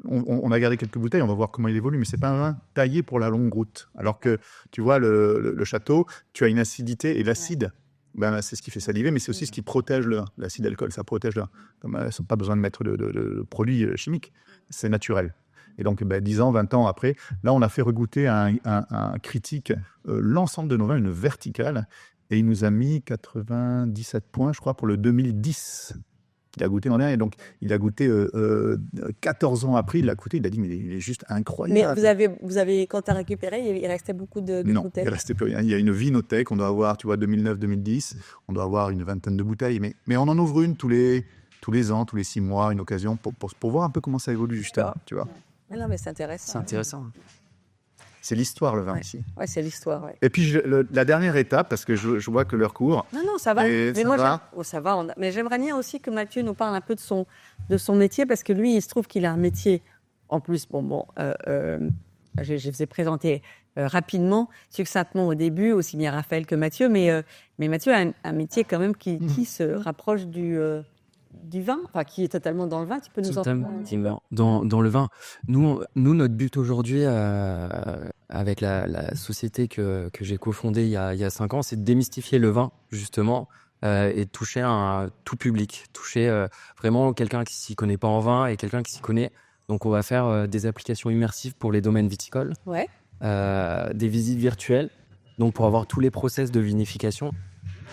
on a gardé quelques bouteilles, on va voir comment il évolue, mais ce n'est pas un vin taillé pour la longue route. Alors que, tu vois, le château, tu as une acidité, et l'acide, c'est ce qui fait saliver, mais c'est aussi ce qui protège le vin. L'acide alcool, ça protège le vin. Comme, elles n'ont pas besoin de mettre de produits chimiques, c'est naturel. Et donc, 10 ans, 20 ans après, là, on a fait regoûter à un critique l'ensemble de nos vins, une verticale, et il nous a mis 97 points, je crois, pour le 2010. Il a goûté l'an dernier, donc il a goûté 14 ans après, il l'a goûté, il a dit, mais il est juste incroyable. Mais vous avez quand tu as récupéré, il restait beaucoup de non, bouteilles? Non, il restait plus rien. Il y a une vinothèque, on doit avoir, tu vois, 2009-2010, on doit avoir une vingtaine de bouteilles, mais on en ouvre une tous les ans, tous les 6 mois, une occasion pour voir un peu comment ça évolue, justement, tu vois. Non, mais c'est intéressant. C'est intéressant. C'est l'histoire, le vin, ici. Oui, c'est l'histoire, ouais. Et puis, la dernière étape, parce que je vois que l'heure court. Non, ça va. Mais ça va. Mais j'aimerais bien aussi que Mathieu nous parle un peu de son métier, parce que lui, il se trouve qu'il a un métier, en plus, je vous ai présenté rapidement, succinctement au début, aussi bien Raphaël que Mathieu, mais Mathieu a un métier quand même qui se rapproche du vin, enfin qui est totalement dans le vin. Tu peux nous en parler dans le vin. Nous, notre but aujourd'hui avec la société que j'ai cofondée il y a 5 ans, c'est de démystifier le vin justement et de toucher un tout public, toucher vraiment quelqu'un qui s'y connaît pas en vin et quelqu'un qui s'y connaît. Donc on va faire des applications immersives pour les domaines viticoles, des visites virtuelles, donc pour avoir tous les process de vinification.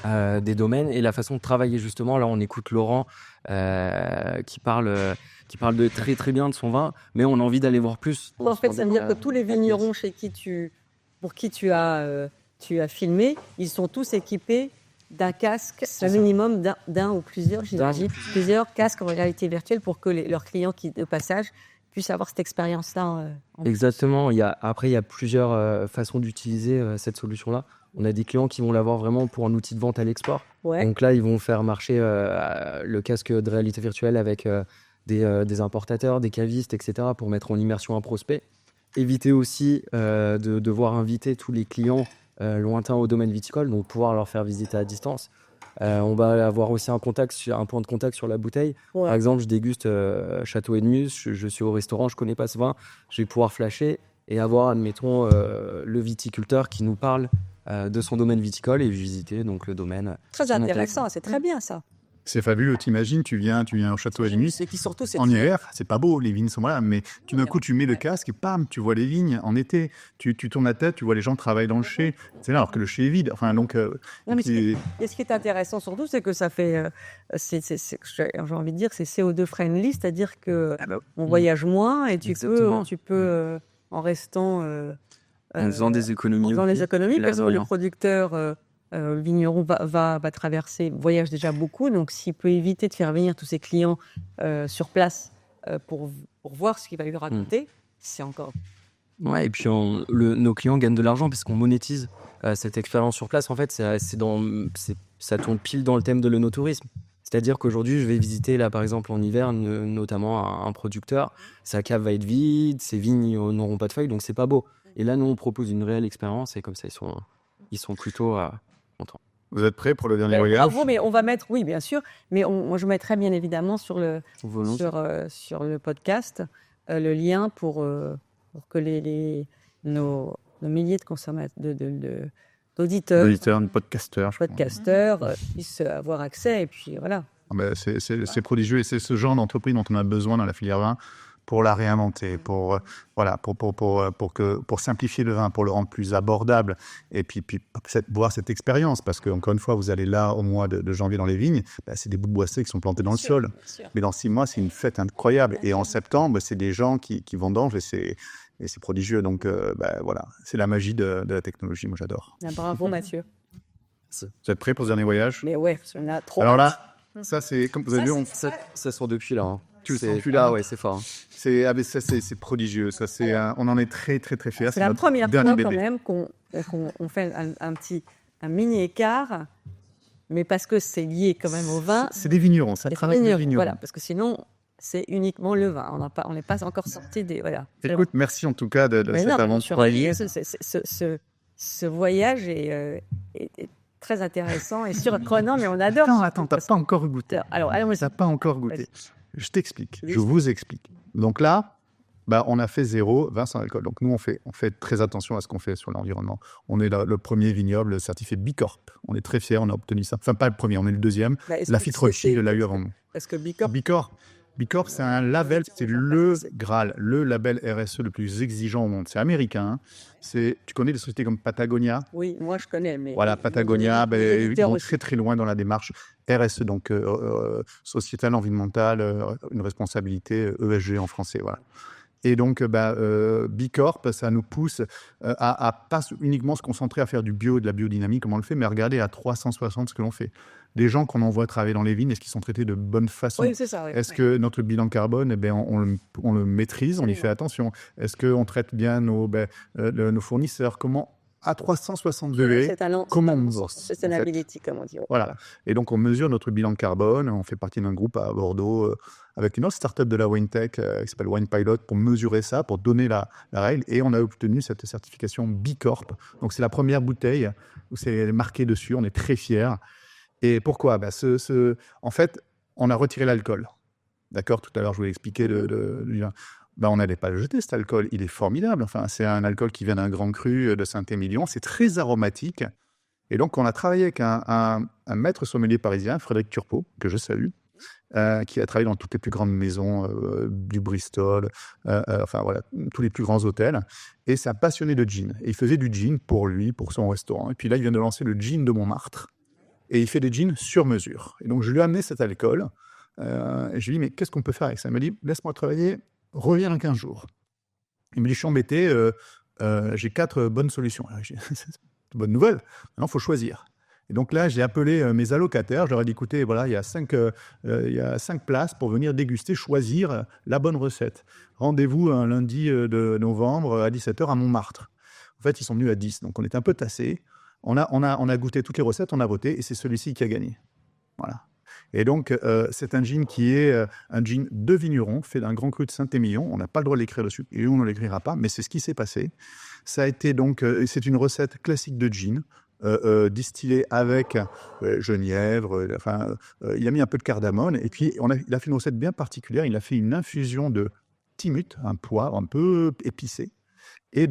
Des domaines et la façon de travailler justement. Là, on écoute Laurent qui parle de très très bien de son vin, mais on a envie d'aller voir plus. En fait, ça veut dire que tous les vignerons pour qui tu as filmé, ils sont tous équipés d'un casque, un minimum d'un ou plusieurs, j'imagine, plusieurs casques en réalité virtuelle pour que leurs clients qui de passage puissent avoir cette expérience-là. Exactement. Il y a plusieurs façons d'utiliser cette solution-là. On a des clients qui vont l'avoir vraiment pour un outil de vente à l'export. Ouais. Donc là, ils vont faire marcher le casque de réalité virtuelle avec des importateurs, des cavistes, etc. pour mettre en immersion un prospect. Éviter aussi de devoir inviter tous les clients lointains au domaine viticole, donc pouvoir leur faire visiter à distance. On va avoir aussi un point de contact sur la bouteille. Ouais. Par exemple, je déguste Château Edmus, je suis au restaurant, je connais pas ce vin, je vais pouvoir flasher et avoir, admettons, le viticulteur qui nous parle de son domaine viticole et visiter donc le domaine. Très intéressant, c'est très bien ça. C'est fabuleux. T'imagines, tu viens au château Edmus. Et puis surtout, c'est En hiver, c'est pas beau, les vignes sont là, mais tout d'un coup, tu mets le casque et bam, tu vois les vignes. En été, tu tournes la tête, tu vois les gens travailler dans le chai. C'est là, alors que le chai est vide. Enfin, donc. Non, mais et ce qui est intéressant surtout, c'est que ça fait, j'ai envie de dire, c'est CO2 friendly, c'est-à-dire que on voyage moins et tu peux en restant, En faisant des économies. dans les économies, parce que le L'azote. producteur vigneron va voyage déjà beaucoup, donc s'il peut éviter de faire venir tous ses clients sur place pour voir ce qu'il va lui raconter, c'est encore. Ouais, et puis nos clients gagnent de l'argent parce qu'on monétise cette expérience sur place. En fait, ça tourne pile dans le thème de l'œnotourisme. C'est-à-dire qu'aujourd'hui, je vais visiter, là, par exemple, en hiver, notamment un producteur. Sa cave va être vide, ses vignes n'auront pas de feuilles, donc c'est pas beau. Et là, nous, on propose une réelle expérience et comme ça, ils sont plutôt contents. Vous êtes prêts pour le dernier voyage? Bravo, mais on va mettre, oui, bien sûr, mais je mettrai bien évidemment sur le podcast le lien pour que nos milliers de consommateurs, d'auditeurs, De podcasteurs. puissent avoir accès. Et puis voilà. Ah ben, c'est prodigieux et c'est ce genre d'entreprise dont on a besoin dans la filière vin pour la réinventer, pour simplifier le vin, pour le rendre plus abordable et puis boire cette expérience. Parce qu'encore une fois, vous allez là au mois de janvier dans les vignes, c'est des bouts de boisseaux qui sont plantés dans le sol. Mais dans 6 mois, c'est une fête incroyable. Et en septembre, c'est des gens qui vendangent et c'est prodigieux. Donc voilà, c'est la magie de la technologie. Moi, j'adore. Bravo, Mathieu. Vous êtes prêts pour ce dernier voyage? Mais ouais, on a trop. Alors là, ça c'est comme vous avez vu, Ça sort depuis là. Hein. Tu le sens Depuis là, ouais, c'est fort. Hein. c'est prodigieux. Ça, on en est très, très, très fiers. C'est la notre première dernier fois quand bébé. même qu'on fait un mini écart, mais parce que c'est lié quand même au vin. C'est des vignerons, ça Les travaille avec des vignerons. Voilà, parce que sinon, c'est uniquement le vin. On n'est pas encore sorti des. Voilà. Écoute, merci en tout cas de Mais cette non, aventure. ce voyage est très intéressant et surprenant, mais on adore. Attends, t'as pas encore goûté. Alors, T'as pas encore goûté. Je t'explique, Oui. je vous explique. Donc là, on a fait 0 vin sans alcool. Donc nous, on fait très attention à ce qu'on fait sur l'environnement. On est le premier vignoble certifié Bicorp. On est très fiers, on a obtenu ça. Enfin, pas le premier, on est le deuxième. Lafite Rothschild l'a eu avant nous. Parce que Bicorp, Bicorp, c'est un label, c'est le Graal, le label RSE le plus exigeant au monde. C'est américain. Tu connais des sociétés comme Patagonia? oui, moi je connais. Mais Voilà, Patagonia, ils éditeurs vont aussi. très très loin dans la démarche RSE, donc sociétale, environnementale, une responsabilité ESG en français. Voilà. Et donc, Bicorp, ça nous pousse à pas uniquement se concentrer à faire du bio et de la biodynamie comme on le fait, mais à regarder à 360 ce que l'on fait. Les gens qu'on envoie travailler dans les vignes, est-ce qu'ils sont traités de bonne façon? Oui, c'est ça. Oui. Est-ce que notre bilan carbone, on le maîtrise, on y fait attention? Est-ce qu'on traite bien nos fournisseurs? Comment, à 360 degrés, C'est un comment on bosse, sustainability, comme on dit. Ouais. Voilà. Et donc, on mesure notre bilan carbone. On fait partie d'un groupe à Bordeaux avec une autre start-up de la Wine Tech qui s'appelle Wine Pilot pour mesurer ça, pour donner la règle. Et on a obtenu cette certification Bicorp. Donc, c'est la première bouteille où c'est marqué dessus. On est très fiers. Et pourquoi? En fait, on a retiré l'alcool. D'accord? Tout à l'heure, je vous ai expliqué le vin. On n'allait pas le jeter, cet alcool. Il est formidable. Enfin, c'est un alcool qui vient d'un grand cru de Saint-Émilion. C'est très aromatique. Et donc, on a travaillé avec un maître sommelier parisien, Frédéric Turpot, que je salue, qui a travaillé dans toutes les plus grandes maisons du Bristol, tous les plus grands hôtels. Et c'est un passionné de gin. Et il faisait du gin pour lui, pour son restaurant. Et puis là, il vient de lancer le gin de Montmartre. Et il fait des gins sur mesure. Et donc, je lui ai amené cet alcool. Et je lui ai dit, mais qu'est-ce qu'on peut faire avec ça? Il m'a dit, laisse-moi travailler, reviens dans 15 jours. Il me dit, je suis embêté, j'ai 4 bonnes solutions. Alors, c'est une bonne nouvelle. Maintenant, il faut choisir. Et donc là, j'ai appelé mes allocataires. Je leur ai dit, écoutez, voilà, il y a 5 places pour venir déguster, choisir la bonne recette. Rendez-vous un lundi de novembre à 17h à Montmartre. En fait, ils sont venus à 10, donc on était un peu tassés. On a goûté toutes les recettes, on a voté, et c'est celui-ci qui a gagné. Voilà. Et donc, c'est un gin qui est un gin de vigneron, fait d'un grand cru de Saint-Émilion. On n'a pas le droit de l'écrire dessus, et on ne l'écrira pas, mais c'est ce qui s'est passé. Ça a été donc, c'est une recette classique de gin, distillé avec genièvre. Il a mis un peu de cardamone. Et puis, il a fait une recette bien particulière. Il a fait une infusion de timut, un poivre un peu épicé, et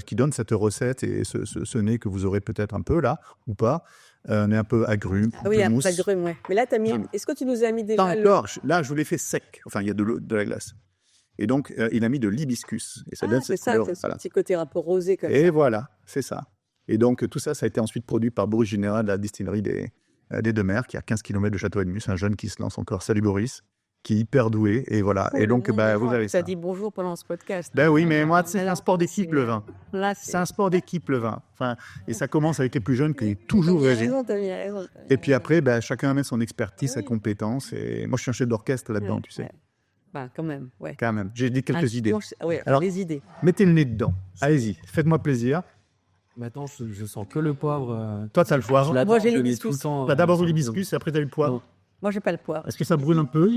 qui donne cette recette et ce nez que vous aurez peut-être un peu là, ou pas. Un nez un peu agrume, Ah oui, peu un mousse. peu agrume, ouais. Mais là, est-ce que tu nous as mis déjà Alors, là, je vous l'ai fait sec. Enfin, il y a de la glace. Et donc, il a mis de l'hibiscus. Et ça donne c'est cette ça, couleur. c'est ce Voilà. petit côté un peu rosé comme Et ça. voilà, c'est ça. Et donc, tout ça, ça a été ensuite produit par Boris Général de la distillerie des Deux Mers, qui est à 15 km de Château-Edmus, un jeune qui se lance encore. Salut Boris, qui est hyper doué. Et voilà. Et donc, vous avez Ça ça. dit bonjour pendant ce podcast. Ben oui, mais moi, c'est Alors, un sport d'équipe, le vin. Là, C'est un sport d'équipe, le vin. Enfin, et ça commence avec les plus jeunes qui toujours réagissent. T'as bien raison. Et puis après, chacun amène son expertise, sa compétence. Et moi, je suis un chef d'orchestre là-dedans, tu sais. Ouais. Bah, quand même, ouais. Quand même. J'ai dit quelques idées. Oui, Alors- les idées. Mettez le nez dedans. Allez-y, faites-moi plaisir. Maintenant, je sens que le poivre. Toi, t'as le poivre. Moi, j'ai je le mets l'hibiscus. tout le temps. T'as d'abord l'hibiscus et après t'as le poivre. Moi, j'ai pas le poivre. Est-ce que ça brûle un peu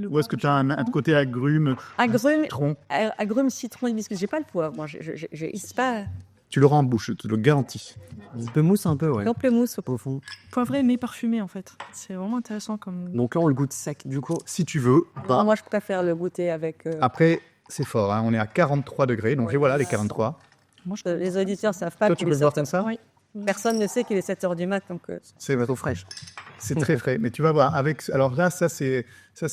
ou est-ce que tu as un côté agrume, Agrumes, citron? agrumes, citron, hibiscus. J'ai pas le poivre. Moi, c'est pas Tu l'auras en bouche, je te le garantis. Un peu mousse, un peu, ouais. pamplemousse. Au fond. Poivré mais parfumé en fait. C'est vraiment intéressant comme. Donc là, on le goûte sec, du coup. Si tu veux. Non, moi, je préfère le goûter avec. Après, c'est fort, hein, on est à 43 degrés, donc et voilà les 43. Les auditeurs savent pas. Toi, tu qu'il peux est le boire 7 comme ça? Oui. Personne ne sait qu'il est 7h du mat, donc. C'est trop fraîche. C'est très frais, mais tu vas voir. Alors là, ça c'est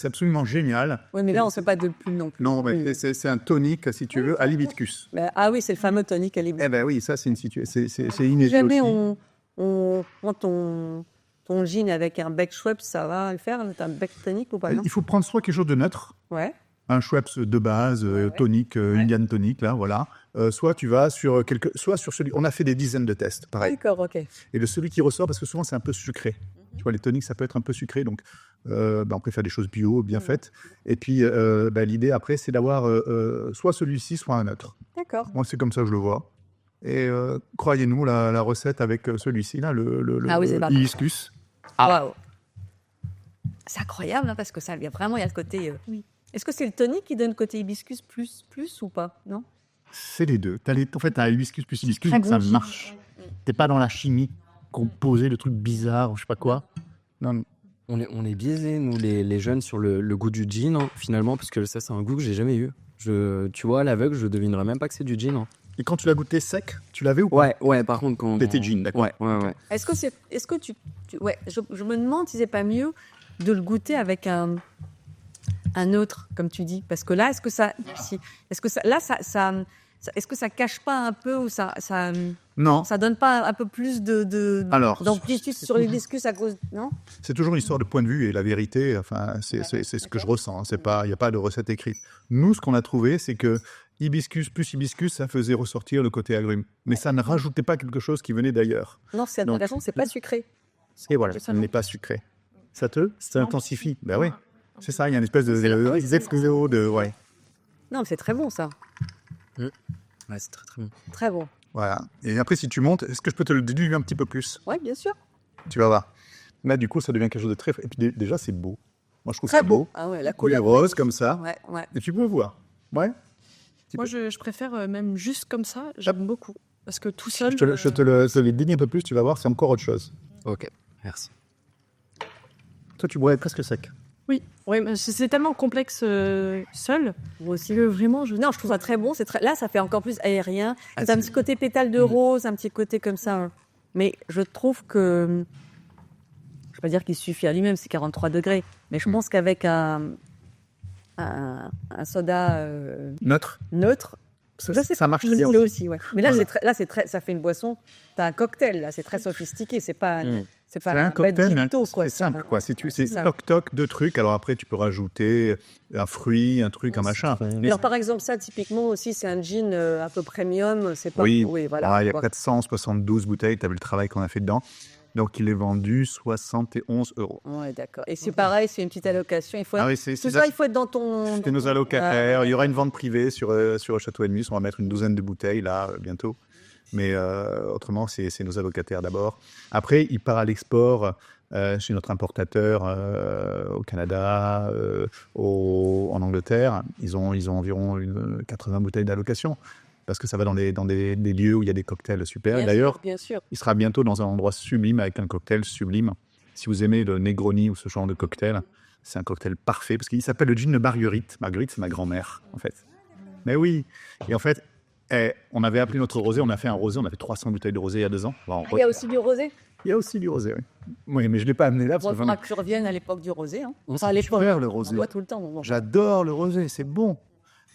absolument génial. Oui, mais là, on ne fait pas de plus non plus. Non, mais c'est un tonique, si tu veux, à l'hibiscus. Ah oui, c'est le fameux tonique à l'hibiscus. Eh ben oui, ça c'est une situation, c'est inédit Jamais aussi. on prend ton gin avec un bec Schweppes, ça va le faire? T'as un bec tonique ou pas? Non. Il faut prendre soit quelque chose de neutre, Ouais. un Schweppes de base, tonique, Indian tonique, là, voilà. Soit tu vas sur celui. On a fait des dizaines de tests, pareil. D'accord, ok. Et celui qui ressort, parce que souvent c'est un peu sucré. Tu vois, les toniques, ça peut être un peu sucré, donc on préfère des choses bio, bien faites. Et puis l'idée après, c'est d'avoir soit celui-ci, soit un autre. D'accord. Moi, c'est comme ça que je le vois. Et croyez-nous, la recette avec celui-ci, là, Ah oui, c'est parfait. hibiscus. Waouh. C'est incroyable, hein, parce que ça, il y a le côté. Oui. Est-ce que c'est le tonique qui donne le côté hibiscus plus ou pas? Non. C'est les deux. En fait, t'as hibiscus plus hibiscus, Très donc ça bon. marche. T'es pas dans la chimie, composer le truc bizarre ou je sais pas quoi. Non, On est biaisés, nous, les jeunes, sur le goût du gin, hein, finalement, parce que ça, c'est un goût que j'ai jamais eu. Tu vois, à l'aveugle, je devinerais même pas que c'est du gin. Hein. Et quand tu l'as goûté sec, tu l'avais ou pas? Ouais, par contre, quand. T'étais gin, d'accord. Ouais. Est-ce que ouais, je me demande si c'est pas mieux de le goûter avec un autre, comme tu dis, parce que là, est-ce que ça cache pas un peu ou ça Non, donne pas un peu plus alors, d'amplitude sur l'hibiscus à cause, non? c'est toujours une histoire de point de vue et la vérité, enfin, c'est ce que je ressens. Hein. Il n'y a pas de recette écrite. Nous, ce qu'on a trouvé, c'est que hibiscus plus hibiscus, ça faisait ressortir le côté agrume. Mais ça ne rajoutait pas quelque chose qui venait d'ailleurs. Non, c'est Donc- intéressant, c'est pas sucré. Et voilà, ça n'est pas sucré. Ça intensifie. Ben oui, c'est ça, il y a une espèce d'explosion de... Ouais. Non, mais c'est très bon ça, Ouais, c'est très très bon. très bon. Voilà. Et après, si tu montes, est-ce que je peux te le diluer un petit peu plus? Ouais, bien sûr. Tu vas voir. Là, du coup, ça devient quelque chose de très... Et puis déjà, c'est beau. Moi, je trouve Très ça beau. Ah ouais, la Couleur couleur. rose, comme ça. Ouais. Et tu peux voir. Ouais. Moi je préfère même juste comme ça, j'aime beaucoup. Parce que tout seul. Je te le dénie un peu plus, tu vas voir, c'est encore autre chose. Ok, merci. Toi, tu bois presque sec. Oui, mais c'est tellement complexe seul. Moi aussi. Non, je trouve ça très bon. Là, ça fait encore plus aérien. Ah, C'est un petit côté pétale de rose, un petit côté comme ça. Hein. Mais je trouve que, je ne vais pas dire qu'il suffit à lui-même, c'est 43 degrés. Mais je pense qu'avec un soda Neutre. neutre, Ça marche je bien. l'ai aussi, ouais. Mais là, Voilà. ça fait une boisson. T'as un cocktail là, c'est très sophistiqué. C'est pas un C'est un cocktail, hein, gâteau, quoi. c'est simple, quoi. C'est ça. toc-toc, deux trucs. Alors après, tu peux rajouter un fruit, un truc, un machin. Alors par exemple, ça typiquement aussi, c'est un gin un peu premium. C'est pas. Oui, voilà. il y a 472 bouteilles. Tu as vu le travail qu'on a fait dedans. Donc, il est vendu 71 €. Ouais, d'accord. Et c'est pareil, c'est une petite allocation. Il faut. Ah oui, C'est ça, il faut être dans ton. C'est nos allocataires. Il y aura une vente privée sur le Château-Edmus. On va mettre une douzaine de bouteilles là bientôt. Mais autrement, c'est nos allocataires d'abord. Après, il part à l'export chez notre importateur au Canada, en Angleterre. Ils ont environ 80 bouteilles d'allocation. parce que ça va dans des lieux où il y a des cocktails super. Et d'ailleurs, bien sûr. il sera bientôt dans un endroit sublime avec un cocktail sublime. Si vous aimez le Negroni ou ce genre de cocktail, c'est un cocktail parfait parce qu'il s'appelle le gin de Marguerite. Marguerite, c'est ma grand-mère, en fait. Mais oui. Et en fait, on avait appelé notre rosé, on a fait un rosé, on a fait 300 bouteilles de rosé il y a 2 ans. Il y a aussi du rosé. Il y a aussi du rosé, oui. Oui, mais je ne l'ai pas amené là. Il faudra que tu reviennes à l'époque du rosé. Hein. On à l'époque, le rosé. On boit tout le temps. Bon. J'adore le rosé, c'est bon.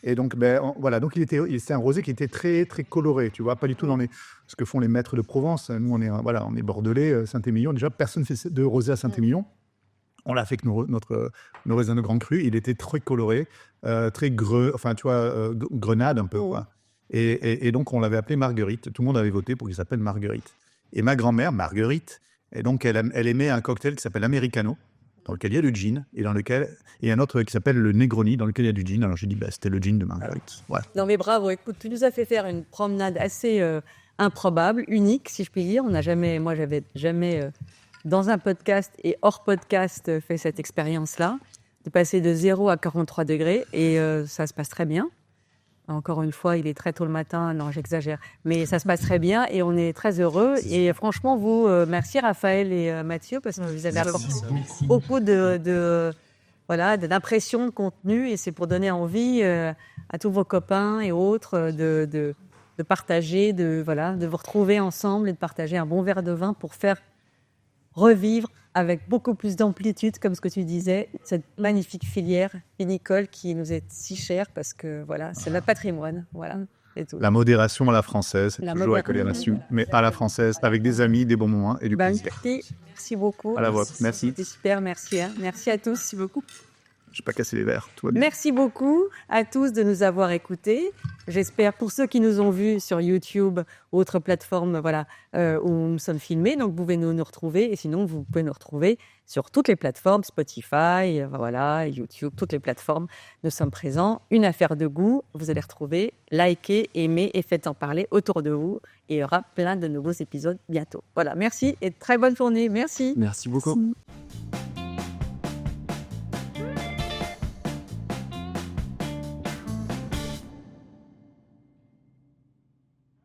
Et donc, voilà, donc c'est un rosé qui était très, très coloré, tu vois, pas du tout dans ce que font les maîtres de Provence. Nous, on est bordelais, Saint-Émilion. Déjà, personne ne fait de rosé à Saint-Émilion. On l'a fait avec nos raisins de Grand Cru. Il était très coloré, très enfin, tu vois, grenade un peu, quoi. Et donc, on l'avait appelé Marguerite. Tout le monde avait voté pour qu'il s'appelle Marguerite. Et ma grand-mère, Marguerite, et donc, elle aimait un cocktail qui s'appelle l'Americano, dans lequel il y a du gin, et un autre qui s'appelle le Negroni, dans lequel il y a du gin. Alors, j'ai dit, c'était le gin de Marguerite. Voilà. Non, mais bravo. Écoute, tu nous as fait faire une promenade assez improbable, unique, si je puis dire. Moi, j'avais jamais, dans un podcast et hors podcast, fait cette expérience-là, de passer de 0 à 43 degrés, et ça se passe très bien. Encore une fois, il est très tôt le matin. Non, j'exagère. Mais ça se passe très bien et on est très heureux. Et franchement, merci Raphaël et Mathieu, parce que vous avez apporté beaucoup d'impressions, de contenu. Et c'est pour donner envie à tous vos copains et autres de partager, de vous retrouver ensemble et de partager un bon verre de vin pour faire revivre avec beaucoup plus d'amplitude, comme ce que tu disais, cette magnifique filière vinicole qui nous est si chère parce que c'est le patrimoine. Voilà, et tout. La modération à la française, toujours accolée là-dessus, mais à la française, avec des amis, des bons moments et du plaisir. Merci beaucoup. À la vôtre. Merci. C'était super, merci. Merci à tous. Merci beaucoup. Je n'ai pas cassé les verres. Tout va bien. Merci beaucoup à tous de nous avoir écoutés. J'espère, pour ceux qui nous ont vus sur YouTube, autre plateforme où nous sommes filmés, donc vous pouvez nous retrouver. Et sinon, vous pouvez nous retrouver sur toutes les plateformes, Spotify, YouTube, toutes les plateformes. Nous sommes présents. Une affaire de goût, vous allez retrouver. Likez, aimez et faites en parler autour de vous. Et il y aura plein de nouveaux épisodes bientôt. Voilà, merci et très bonne journée. Merci. Merci beaucoup. Merci.